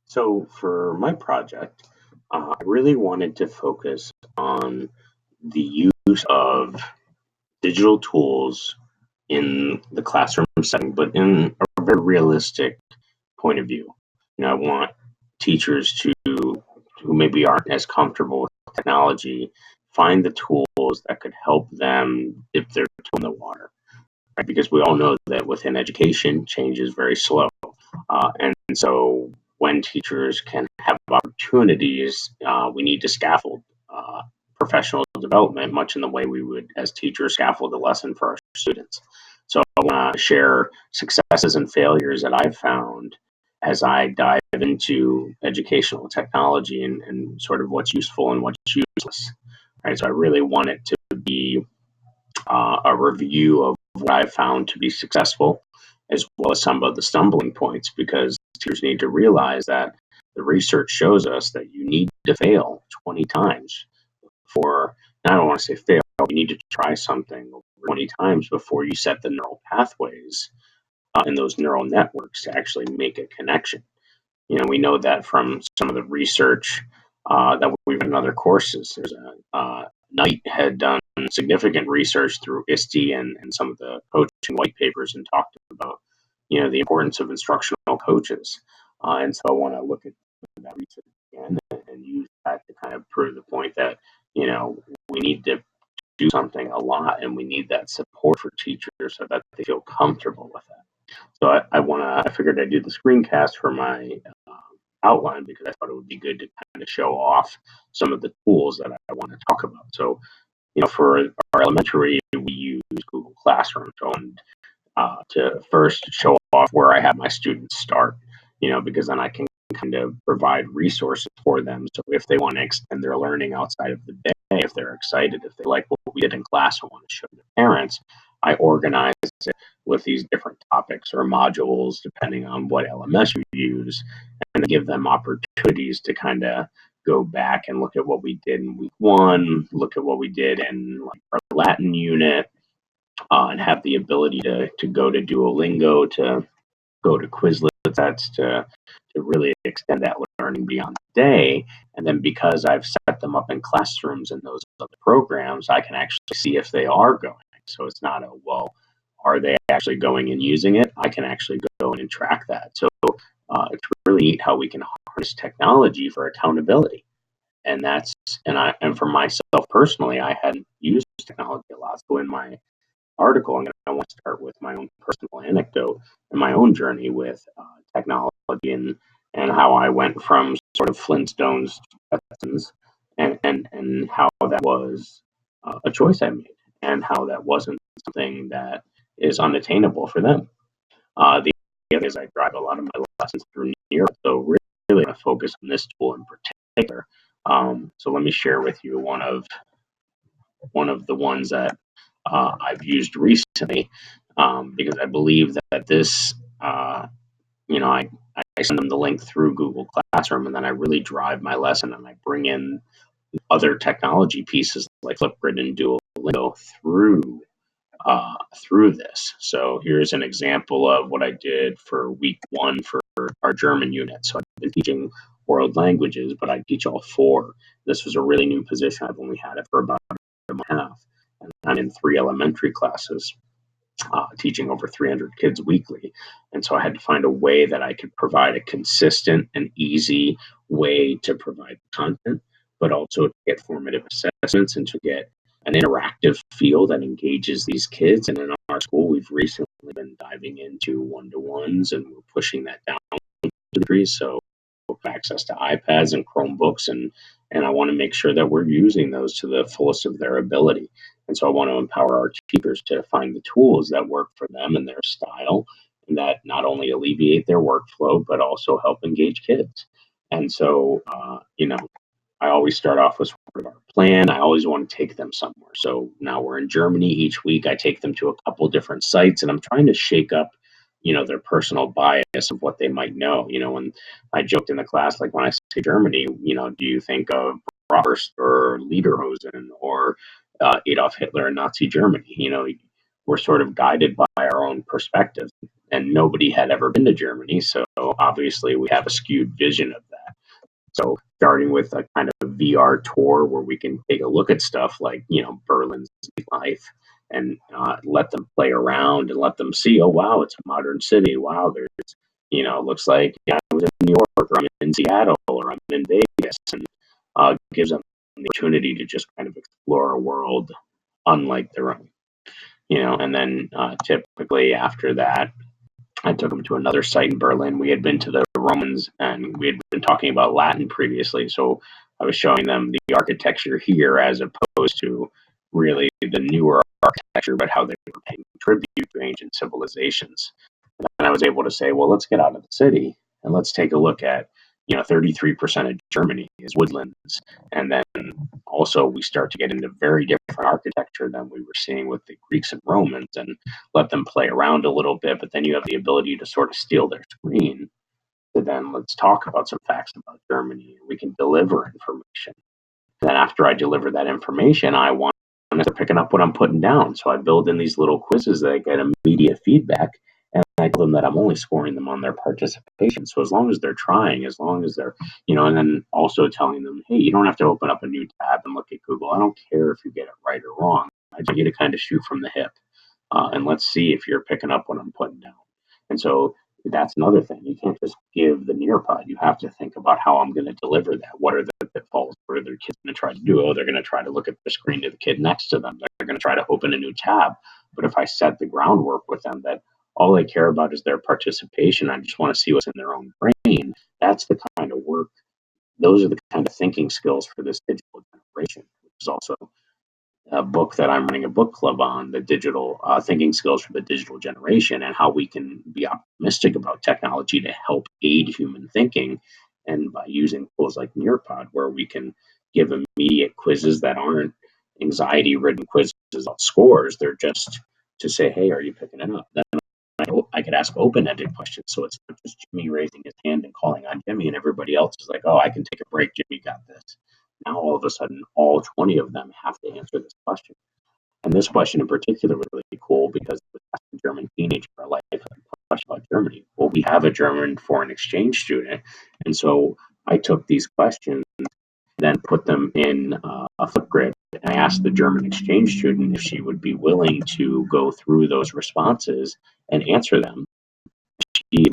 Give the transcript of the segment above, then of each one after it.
So for my project, I really wanted to focus on the use of digital tools in the classroom setting, but in a very realistic point of view. I want teachers who maybe aren't as comfortable with technology find the tools that could help them dip their toe in the water, right? Because we all know that within education, change is very slow. And so when teachers can have opportunities, we need to scaffold professional development much in the way we would as teachers scaffold a lesson for our students. So I want to share successes and failures that I've found as I dive into educational technology and sort of what's useful and what's useless. Right. So I really want it to be a review of what I've found to be successful, as well as some of the stumbling points, because teachers need to realize that the research shows us that you need to fail 20 times for, and I don't want to say fail, you need to try something 20 times before you set the neural pathways in those neural networks to actually make a connection. We know that from some of the research that we've done in other courses. There's Knight had done significant research through ISTE and some of the coaching white papers and talked about, the importance of instructional coaches. And so I want to look at that research again and use that to kind of prove the point that, we need to do something a lot and we need that support for teachers so that they feel comfortable with that. So I figured I'd do the screencast for my outline because I thought it would be good to kind of show off some of the tools that I want to talk about. So, for our elementary, we use Google Classroom. So, and to first show off where I have my students start, because then I can kind of provide resources for them. So if they want to extend their learning outside of the day, if they're excited, if they like what we did in class and want to show their parents, I organize it with these different topics or modules, depending on what LMS you use, and give them opportunities to kind of go back and look at what we did in week one, look at what we did in like our Latin unit, and have the ability to go to Duolingo, to go to Quizlet sets, to really extend that learning beyond the day. And then because I've set them up in classrooms and those other programs, I can actually see if they are going. So it's not well, are they actually going and using it? I can actually go in and track that. So it's really neat how we can harness technology for accountability. And and for myself personally, I hadn't used technology a lot. So in my article, I want to start with my own personal anecdote and my own journey with technology and how I went from sort of Flintstones to Jetsons, and how that was a choice I made and how that wasn't something that is unattainable for them. The other is I drive a lot of my lessons through Europe, so really going to focus on this tool in particular. So let me share with you one of the ones that I've used recently, because I believe that this, I send them the link through Google Classroom, and then I really drive my lesson and I bring in other technology pieces like Flipgrid and Duolingo through this. So here's an example of what I did for week one for our German unit. So I've been teaching world languages, but I teach all four. This was a really new position. I've only had it for about a month and a half. And I'm in three elementary classes, teaching over 300 kids weekly. And so I had to find a way that I could provide a consistent and easy way to provide content, but also to get formative assessments and to get an interactive feel that engages these kids. And in our school, we've recently been diving into one-to-ones, and we're pushing that down to degrees. So access to iPads and Chromebooks, and I want to make sure that we're using those to the fullest of their ability. And so I want to empower our teachers to find the tools that work for them and their style, and that not only alleviate their workflow, but also help engage kids. And so, I always start off with sort of our plan. I always want to take them somewhere. So now we're in Germany each week. I take them to a couple different sites, and I'm trying to shake up, their personal bias of what they might know. And I joked in the class, like when I say Germany, do you think of Bratwurst or Lederhosen or Adolf Hitler and Nazi Germany? We're sort of guided by our own perspective. and nobody had ever been to Germany, so obviously we have a skewed vision of that. So starting with a kind of VR tour where we can take a look at stuff like, Berlin's life, and let them play around and let them see, oh, wow, it's a modern city. Wow, there's, it looks like, yeah, I was in New York, or I'm in Seattle, or I'm in Vegas, and gives them the opportunity to just kind of explore a world unlike their own, and then typically after that, I took them to another site in Berlin. We had been to the Romans, and we had been talking about Latin previously. So I was showing them the architecture here as opposed to really the newer architecture, but how they were paying tribute to ancient civilizations. And I was able to say, well, let's get out of the city and let's take a look at, 33% of Germany is woodlands. And then also we start to get into very different architecture than we were seeing with the Greeks and Romans, and let them play around a little bit. But then you have the ability to sort of steal their screen. So then let's talk about some facts about Germany. We can deliver information. Then after I deliver that information, I want to picking up what I'm putting down. So I build in these little quizzes that get immediate feedback, and I tell them that I'm only scoring them on their participation. So as long as they're trying, as long as they're, and then also telling them, hey, you don't have to open up a new tab and look at Google. I don't care if you get it right or wrong. I just want you to kind of shoot from the hip, and let's see if you're picking up what I'm putting down. And so that's another thing. You can't just give the Nearpod. You have to think about how I'm going to deliver that. What are the pitfalls? What are their kids going to try to do? Oh, they're going to try to look at the screen to the kid next to them. They're going to try to open a new tab. But if I set the groundwork with them that all they care about is their participation, I just want to see what's in their own brain, that's the kind of work. Those are the kind of thinking skills for this digital generation, which is also a book that I'm running a book club on, the digital thinking skills for the digital generation, and how we can be optimistic about technology to help aid human thinking. And by using tools like Nearpod, where we can give immediate quizzes that aren't anxiety ridden quizzes on scores, they're just to say, hey, are you picking it up? Then I could ask open ended questions. So it's not just Jimmy raising his hand and calling on Jimmy, and everybody else is like, oh, I can take a break. Jimmy got this. Now all of a sudden, all 20 of them have to answer this question. And this question in particular was really cool because it was asked a German teenager in life a question about Germany. Well, we have a German foreign exchange student. And so I took these questions, then put them in a Flipgrid. And I asked the German exchange student if she would be willing to go through those responses and answer them. She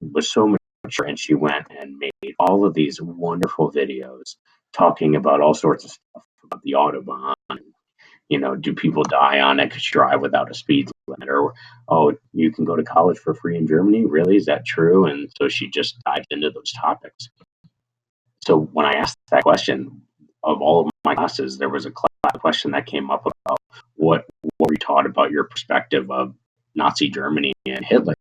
was so mature, and she went and made all of these wonderful videos talking about all sorts of stuff about the Autobahn. Do people die on it because you drive without a speed limit? Or, oh, you can go to college for free in Germany? Really? Is that true? And so she just dived into those topics. So when I asked that question of all of my classes, there was a question that came up about what were you taught about your perspective of Nazi Germany and Hitler.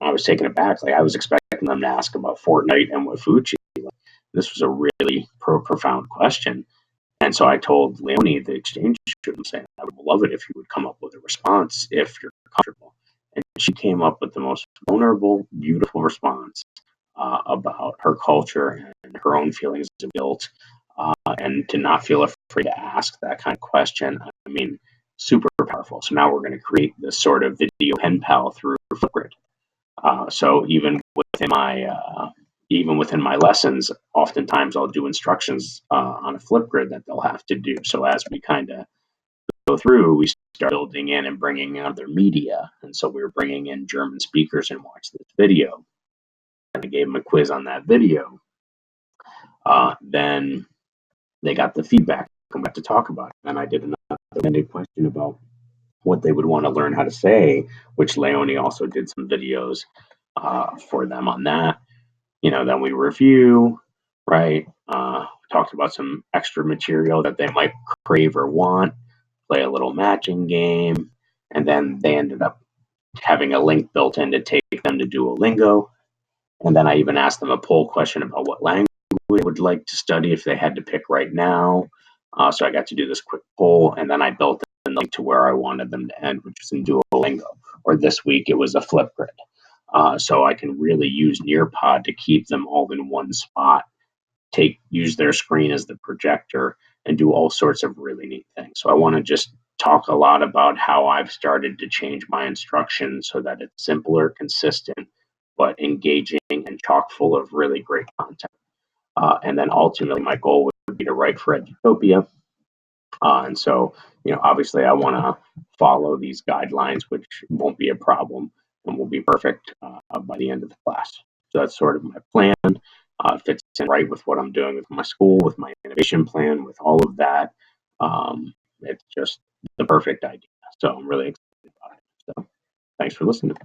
I was taken aback. Like, I was expecting them to ask about Fortnite and what food she liked. This was a really profound question. And so I told Leonie, the exchange student, saying, I would love it if you would come up with a response if you're comfortable. And she came up with the most vulnerable, beautiful response about her culture and her own feelings of guilt, and to not feel afraid to ask that kind of question. I mean, super powerful. So now we're going to create this sort of video pen pal through Flipgrid. So even within my lessons, oftentimes I'll do instructions on a Flipgrid that they'll have to do. So as we kind of go through, we start building in and bringing in other media. And so we were bringing in German speakers and watch this video. And I gave them a quiz on that video. Then they got the feedback and got to talk about it. Then I did another question about what they would want to learn how to say, which Leonie also did some videos for them on that. Then we review, right? Talked about some extra material that they might crave or want, play a little matching game, and then they ended up having a link built in to take them to Duolingo. And then I even asked them a poll question about what language they would like to study if they had to pick right now. So I got to do this quick poll, and then I built in the link to where I wanted them to end, which was in Duolingo. Or this week it was a Flipgrid. So I can really use Nearpod to keep them all in one spot, use their screen as the projector, and do all sorts of really neat things. So I want to just talk a lot about how I've started to change my instruction so that it's simpler, consistent, but engaging and chock full of really great content. And then ultimately, my goal would be to write for Edutopia. And so, obviously, I want to follow these guidelines, which won't be a problem and will be perfect by the end of the class. So that's sort of my plan. Fits in right with what I'm doing with my school, with my innovation plan, with all of that. It's just the perfect idea. So I'm really excited about it. So thanks for listening.